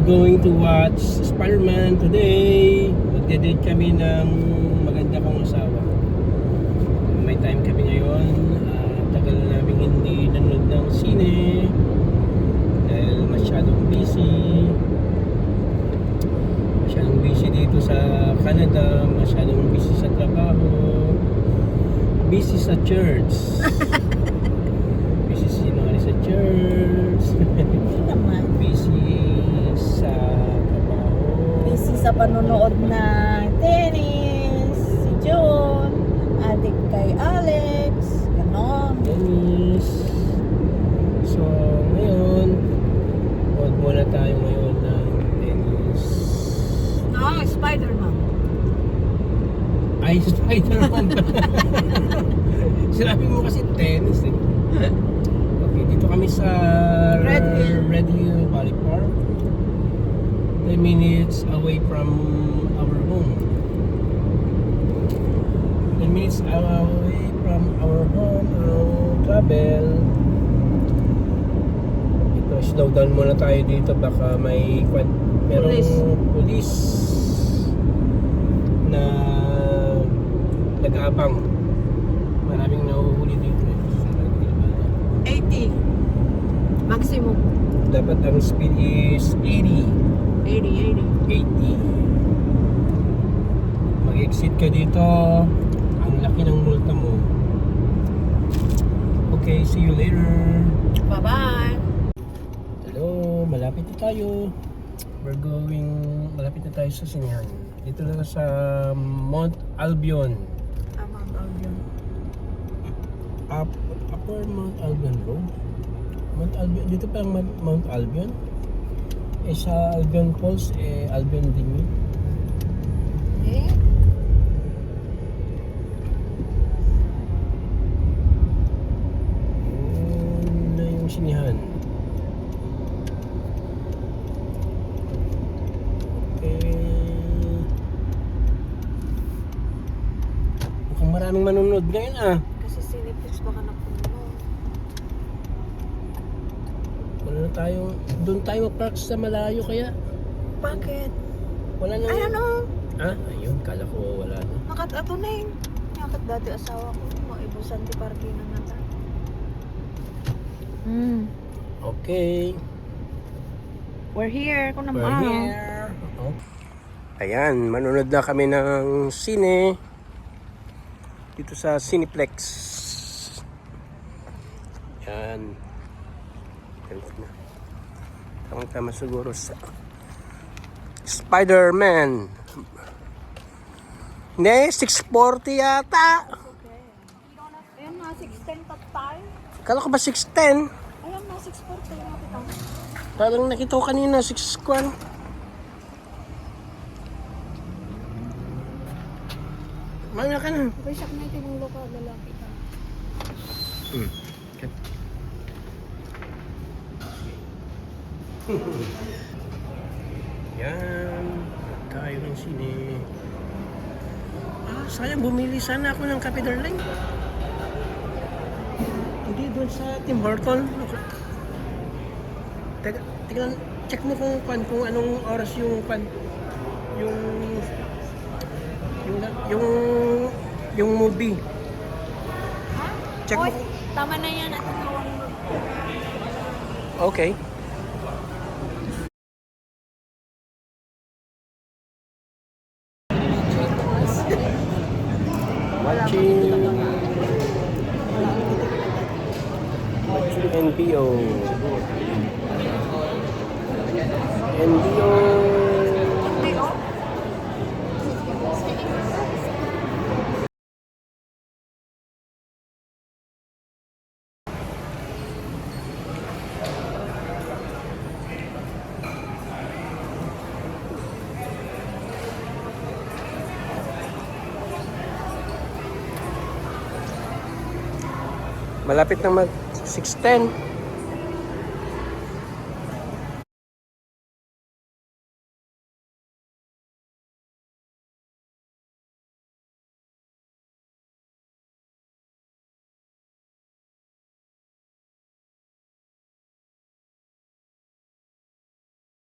We're going to watch Spider-Man today. Magde-date kami ng maganda kong asawa. May time kami ngayon. Tagal na namin hindi nanood ng sine dahil masyadong busy. Masyadong busy dito sa Canada. Masyadong busy sa trabaho. Busy sa church. Busy sa church. Hindi naman. Busy sa trabaho. Busy sa panonood ng tennis, si John, adik kay Alex, ganon. Tennis. So, ngayon, huwag muna tayo ngayon ng tennis. No, Spider-Man. Ay, Spider-Man. Sinabi mo kasi tennis eh. Okay, dito kami sa Red Hill Valley Park. 10 minutes away from our home. 10 minutes away from our home. Travel. Ito, slow down muna tayo dito. Baka may merong police na nag-aabang. Maraming nahuhuli dito. 80. Maximum. Dapat ang speed is 80. 80. 80. Mag-exit ka dito. Ang laki ng multa mo. Okay, see you later. Bye-bye. Hello, malapit na tayo. Malapit na tayo sa Sinihan. Dito na sa Mount Albion. Mount Albion. Upper Mount Albion Road. Mount Albion, dito pa ang Mount Albion. Sa Albion Falls, Albion din yun. Yun na yung Sinihan. Okay. Mukhang maraming manonood ngayon Kasi Cineplex baka napuno. Wala na tayo. Doon tayo mag-park sa malayo kaya. Bakit? Wala na. Ay, ano? Ayun, kala ko wala na. Ato na yun. Nakat dati asawa ko. Maibusan di parking na nata. Okay. We're here. Kung We're here. Ayan, manonood na kami ng sine dito sa Cineplex. Yan. Tama siguro sa Spider-Man. Hindi, 640 yata. Ayan na, 610 top tayo. Kala ko ba 610? Ayan na, 640 na kita. Parang nakita ko kanina 610. Mamaya ka na. Okay, siya na yung lokal lalaki ka. Okay. Yan. Tayo ng sine. Sayang bumili sana ako ng kape, darling. Hindi doon sa Tim Horton. Tignan, check mo kung anong oras yung movie. Check mo. Tama na yan. Okay. Watching NPO. Malapit na mag 6:10.